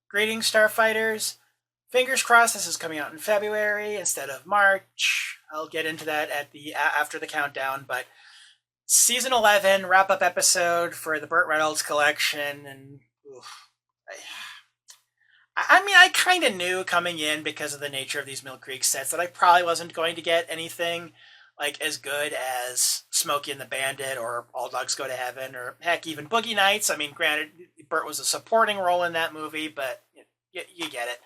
Greetings, Starfighters. Fingers crossed this is coming out in February instead of March. I'll get into that at the after the countdown, but season 11 wrap-up episode for the Burt Reynolds collection, and I mean, I kind of knew coming in because of the nature of these Mill Creek sets that I probably wasn't going to get anything like as good as Smokey and the Bandit or All Dogs Go to Heaven or heck, even Boogie Nights. I mean, granted, Burt was a supporting role in that movie, but you get it.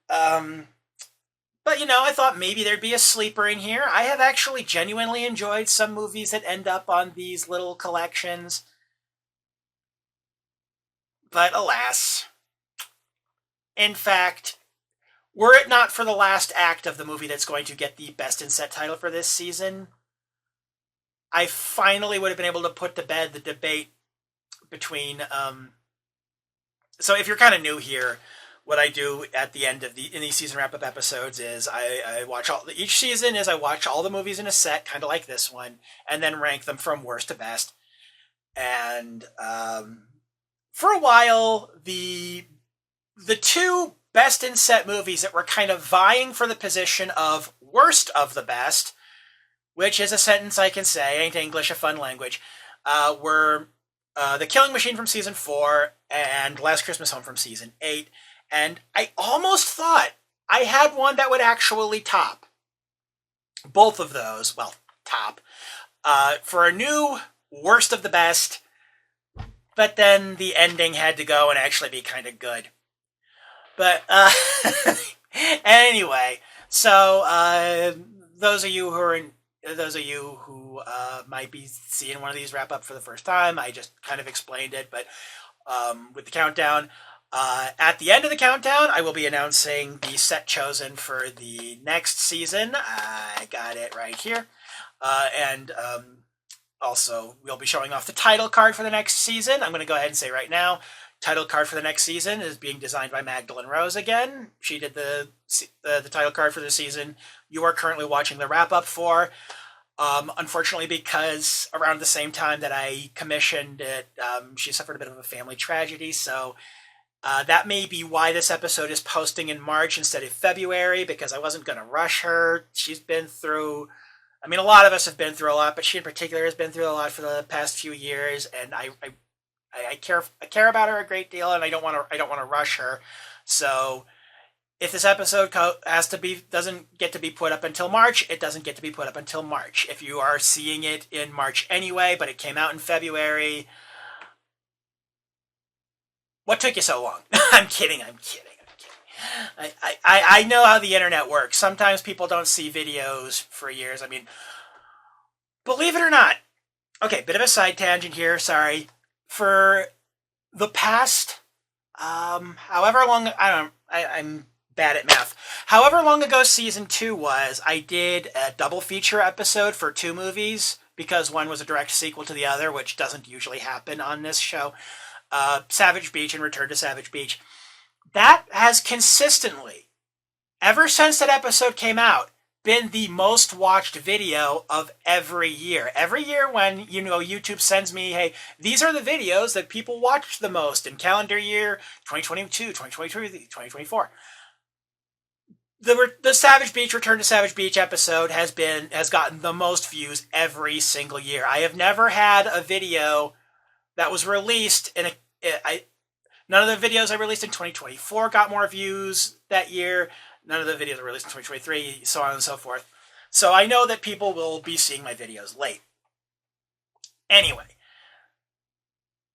But, I thought maybe there'd be a sleeper in here. I have actually genuinely enjoyed some movies that end up on these little collections. But alas. In fact, were it not for the last act of the movie that's going to get the Best in Set title for this season, I finally would have been able to put to bed the debate between... So if you're kind of new here, what I do at the end of in these season wrap-up episodes is I watch each season is I watch all the movies in a set, kind of like this one, and then rank them from worst to best. And for a while, the two best in set movies that were kind of vying for the position of worst of the best, which is a sentence I can say, ain't English a fun language, were The Killing Machine from season 4 and Last Christmas Home from season 8. And I almost thought I had one that would actually top both of those. Well, top. For a new worst of the best. But then the ending had to go and actually be kind of good. But anyway, so those of you who might be seeing one of these wrap up for the first time, I just kind of explained it. But with the countdown, at the end of the countdown, I will be announcing the set chosen for the next season. I got it right here. And also, we'll be showing off the title card for the next season. I'm going to go ahead and say right now, title card for the next season is being designed by Magdalene Rose again. She did the title card for the season you are currently watching the wrap-up for. Unfortunately, because around the same time that I commissioned it, she suffered a bit of a family tragedy, so that may be why this episode is posting in March instead of February, because I wasn't going to rush her. She's been through... I mean, a lot of us have been through a lot, but she in particular has been through a lot for the past few years, and I care about her a great deal, and I don't want to rush her. So if this episode doesn't get to be put up until March, it doesn't get to be put up until March. If you are seeing it in March anyway, but it came out in February, what took you so long? I'm kidding. I know how the internet works. Sometimes people don't see videos for years. I mean, believe it or not. Okay, bit of a side tangent here. Sorry. For the past, however long, I'm bad at math. However long ago season 2 was, I did a double feature episode for 2 movies because one was a direct sequel to the other, which doesn't usually happen on this show. Savage Beach and Return to Savage Beach. That has consistently, ever since that episode came out, been the most watched video of every year. Every year when, YouTube sends me, hey, these are the videos that people watch the most in calendar year 2022, 2023, 2024. The Savage Beach, Return to Savage Beach episode has gotten the most views every single year. I have never had a video that was released none of the videos I released in 2024 got more views that year. None of the videos I released in 2023, so on and so forth. So I know that people will be seeing my videos late. Anyway,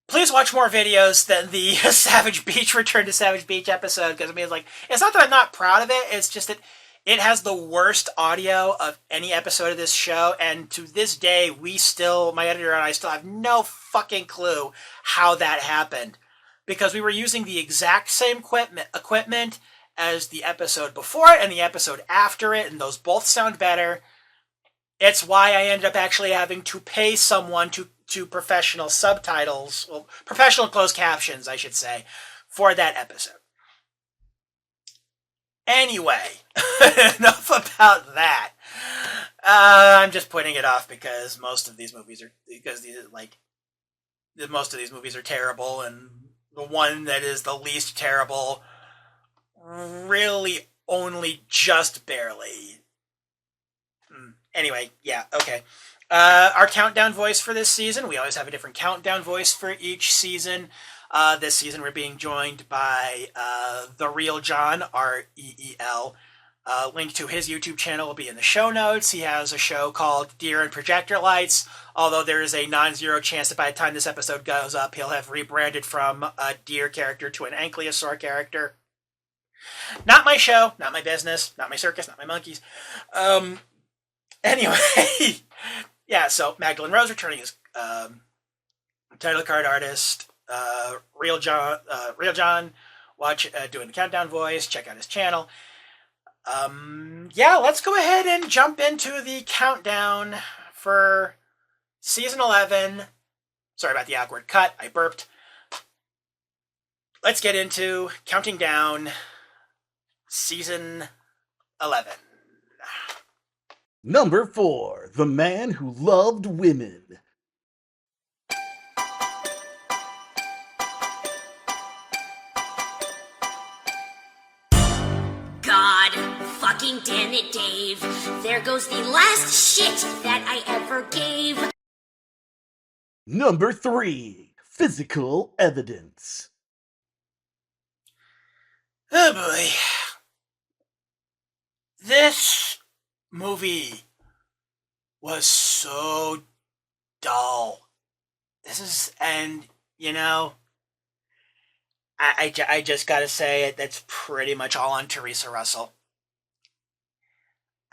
please watch more videos than the Savage Beach, Return to Savage Beach episode, because it's not that I'm not proud of it, it's just that it has the worst audio of any episode of this show, and to this day, my editor and I still have no fucking clue how that happened. Because we were using the exact same equipment as the episode before it and the episode after it, and those both sound better. It's why I ended up actually having to pay someone to professional subtitles, well, professional closed captions, I should say, for that episode. Anyway, enough about that. I'm just putting it off because most of these movies are terrible, and the one that is the least terrible, really only just barely. Anyway, yeah, okay. Our countdown voice for this season, we always have a different countdown voice for each season. This season we're being joined by The Real John, Reel. Link to his YouTube channel will be in the show notes. He has a show called Deer and Projector Lights, although there is a non-zero chance that by the time this episode goes up, he'll have rebranded from a deer character to an ankylosaur character. Not my show, not my business, not my circus, not my monkeys. Anyway, yeah, so Magdalene Rose returning as title card artist. Real John, watch doing the countdown voice. Check out his channel. Yeah, let's go ahead and jump into the countdown for season 11. Sorry about the awkward cut. I burped. Let's get into counting down season 11. Number 4, The Man Who Loved Women. God fucking damn it, Dave. There goes the last shit that I ever gave. Number 3, Physical Evidence. Oh boy. This movie was so dull. And you know, I just gotta say it, that's pretty much all on Teresa Russell.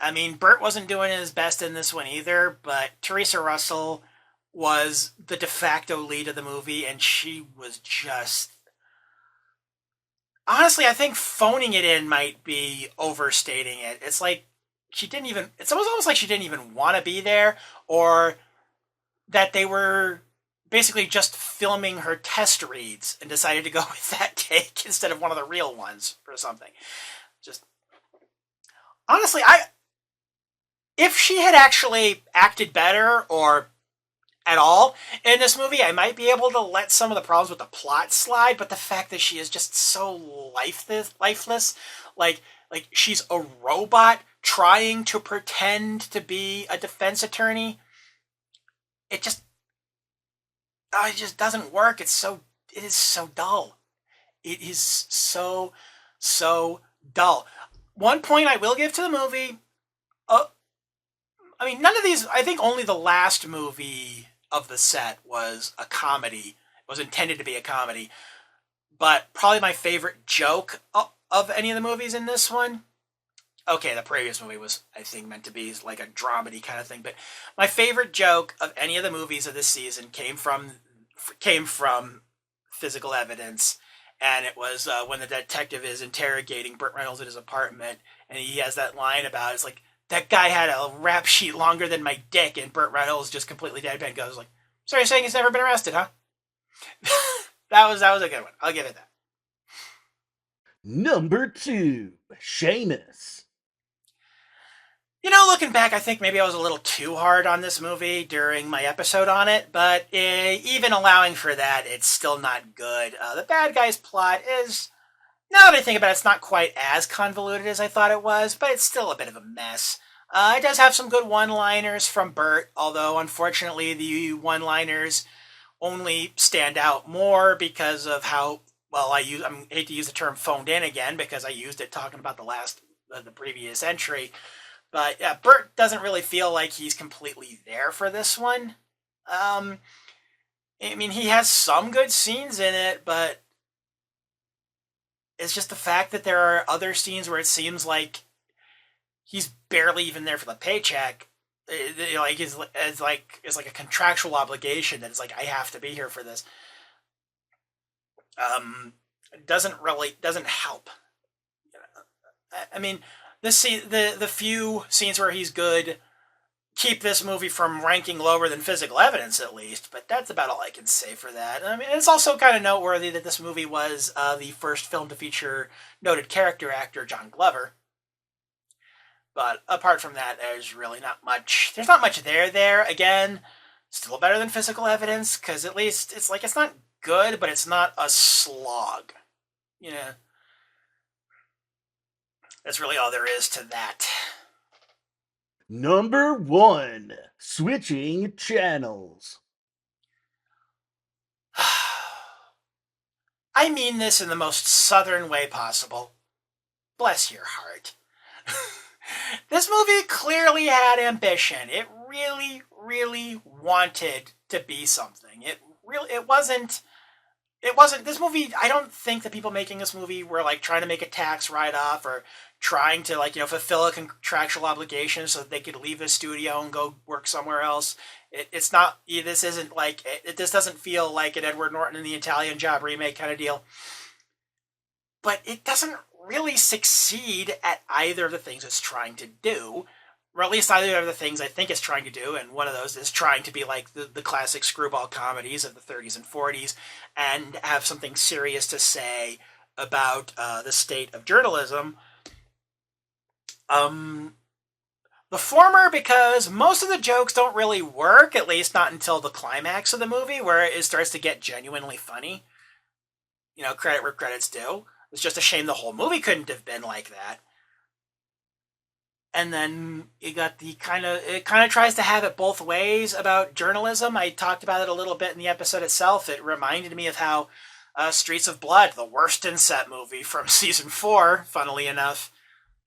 I mean, Burt wasn't doing his best in this one either, but Teresa Russell was the de facto lead of the movie, and she was just... Honestly, I think phoning it in might be overstating it. It's like she didn't even... It's almost like she didn't even want to be there, or that they were basically just filming her test reads and decided to go with that take instead of one of the real ones or something. Just... Honestly, if she had actually acted better or at all in this movie, I might be able to let some of the problems with the plot slide, but the fact that she is just so lifeless, like she's a robot trying to pretend to be a defense attorney, it just doesn't work. It is so dull. It is so dull. One point I will give to the movie, I mean, none of these, I think only the last movie of the set was a comedy. It was intended to be a comedy. But probably my favorite joke of any of the movies in this one, okay, the previous movie was, I think, meant to be like a dramedy kind of thing, but my favorite joke of any of the movies of this season came from Physical Evidence, and it was when the detective is interrogating Burt Reynolds at his apartment, and he has that line about, it's like, that guy had a rap sheet longer than my dick, and Burt Reynolds just completely deadpan goes like, so you're saying he's never been arrested, huh? that was a good one. I'll give it that. Number 2, Shameless. You know, looking back, I think maybe I was a little too hard on this movie during my episode on it, but even allowing for that, it's still not good. The bad guy's plot is... Now that I think about it, it's not quite as convoluted as I thought it was, but it's still a bit of a mess. It does have some good one-liners from Burt, although unfortunately the one-liners only stand out more because of how, well, I hate to use the term phoned in again because I used it talking about the previous entry, but yeah, Burt doesn't really feel like he's completely there for this one. I mean, he has some good scenes in it, but it's just the fact that there are other scenes where it seems like he's barely even there for the paycheck. It's like a contractual obligation that it's like, I have to be here for this. Doesn't help. I mean, the few scenes where he's good keep this movie from ranking lower than Physical Evidence, at least, but that's about all I can say for that. I mean, it's also kind of noteworthy that this movie was the first film to feature noted character actor John Glover. But apart from that, there's really not much. There's not much there. Again, still better than Physical Evidence, because at least it's not good, but it's not a slog. Yeah. That's really all there is to that. Number 1, switching channels. I mean this in the most southern way possible. Bless your heart. This movie clearly had ambition. It really, really wanted to be something. It wasn't this movie. I don't think the people making this movie were like trying to make a tax write-off or trying to fulfill a contractual obligation so that they could leave the studio and go work somewhere else. It's not. This isn't like this doesn't feel like an Edward Norton and the Italian Job remake kind of deal. But it doesn't really succeed at either of the things it's trying to do, or at least either of the things I think it's trying to do, and one of those is trying to be like the classic screwball comedies of the 30s and 40s and have something serious to say about the state of journalism. The former, because most of the jokes don't really work, at least not until the climax of the movie, where it starts to get genuinely funny. Credit where credit's due. It's just a shame the whole movie couldn't have been like that. And then it kind of tries to have it both ways about journalism. I talked about it a little bit in the episode itself. It reminded me of how Streets of Blood, the Wurstenset movie from season 4, funnily enough,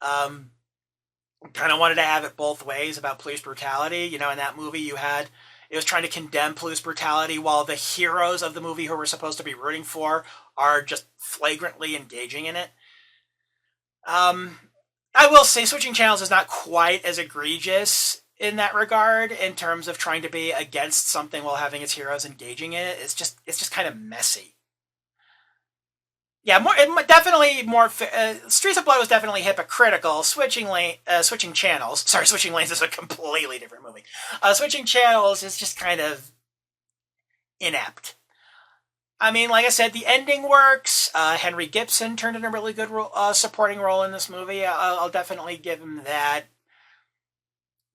kind of wanted to have it both ways about police brutality. In that movie it was trying to condemn police brutality while the heroes of the movie who we're supposed to be rooting for are just flagrantly engaging in it. I will say switching channels is not quite as egregious in that regard in terms of trying to be against something while having its heroes engaging in it. It's just kind of messy. Yeah, definitely more. Streets of Blood was definitely hypocritical. Switching channels. Sorry, Switching Lanes is a completely different movie. Switching channels is just kind of inept. I mean, like I said, the ending works. Henry Gibson turned in a really good supporting role in this movie. I'll definitely give him that.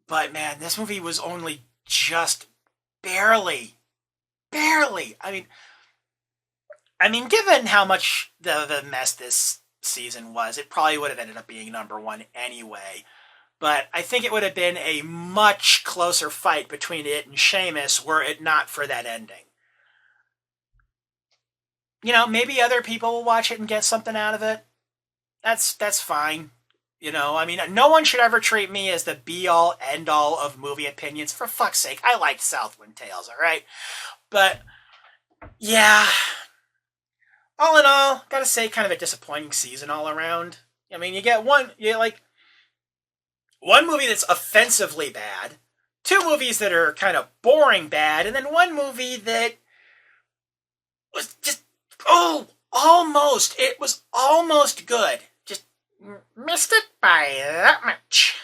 But man, this movie was only just barely. I mean, given how much the mess this season was, it probably would have ended up being number 1 anyway. But I think it would have been a much closer fight between it and Seamus were it not for that ending. Maybe other people will watch it and get something out of it. That's fine. I mean, no one should ever treat me as the be-all, end-all of movie opinions. For fuck's sake, I liked Southwind Tales, all right? But, yeah. All in all, gotta say, kind of a disappointing season all around. I mean, you get one movie that's offensively bad, 2 movies that are kind of boring bad, and then 1 movie that was just, it was almost good. Just missed it by that much.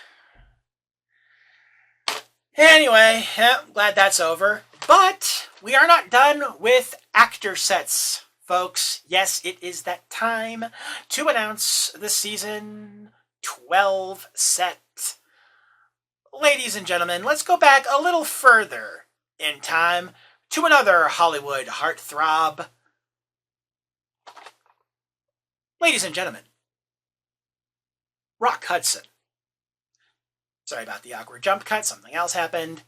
Anyway, glad that's over. But we are not done with actor sets, folks. Yes, it is that time to announce the season 12 set. Ladies and gentlemen, let's go back a little further in time to another Hollywood heartthrob. Ladies and gentlemen, Rock Hudson. Sorry about the awkward jump cut. Something else happened.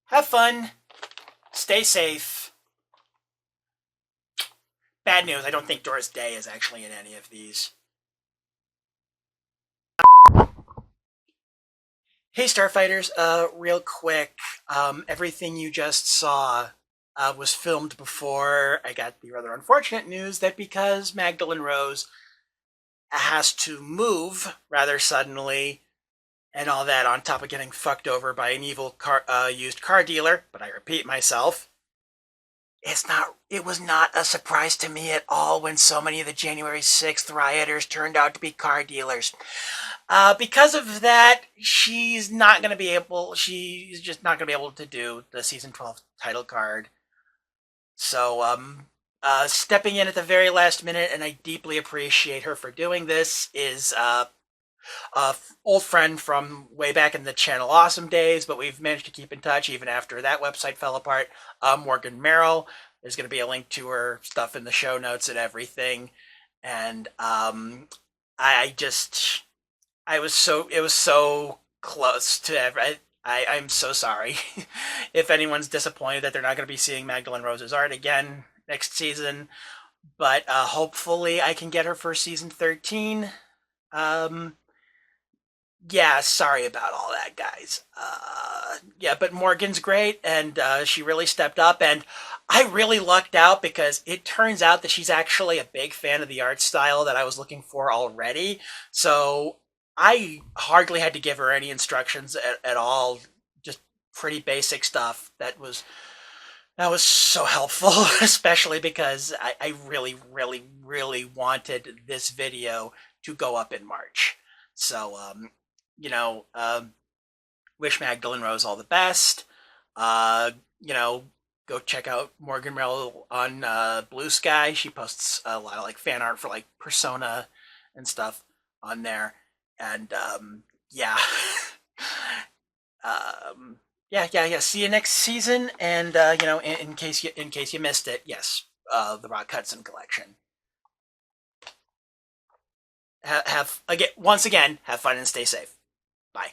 Have fun. Stay safe. Bad news, I don't think Doris Day is actually in any of these. Hey Starfighters, real quick, everything you just saw was filmed before I got the rather unfortunate news that because Magdalene Rose has to move rather suddenly and all that on top of getting fucked over by an evil used car dealer, but I repeat myself, it was not a surprise to me at all when so many of the January 6th rioters turned out to be car dealers. Because of that, she's just not going to be able to do the season 12 title card. So, stepping in at the very last minute, and I deeply appreciate her for doing this, is a old friend from way back in the Channel Awesome days, but we've managed to keep in touch even after that website fell apart. Morgan Merrill There's going to be a link to her stuff in the show notes and everything. And I just I was so it was so close to I'm so sorry if anyone's disappointed that they're not going to be seeing Magdalene Rose's art again next season. But hopefully I can get her for season 13. Um, yeah, sorry about all that, guys. Yeah, but Morgan's great, and she really stepped up, and I really lucked out because it turns out that she's actually a big fan of the art style that I was looking for already. So I hardly had to give her any instructions at all. Just pretty basic stuff that was so helpful, especially because I really, really, really wanted this video to go up in March. So, you know, wish Magdalene Rose all the best. Uh, you know, go check out Morgan Merrill on Blue Sky. She posts a lot of like fan art for like Persona and stuff on there. And yeah. Yeah. See you next season. And in case you missed it, yes, the Rock Hudson collection. Have again once again, have fun and stay safe. Bye.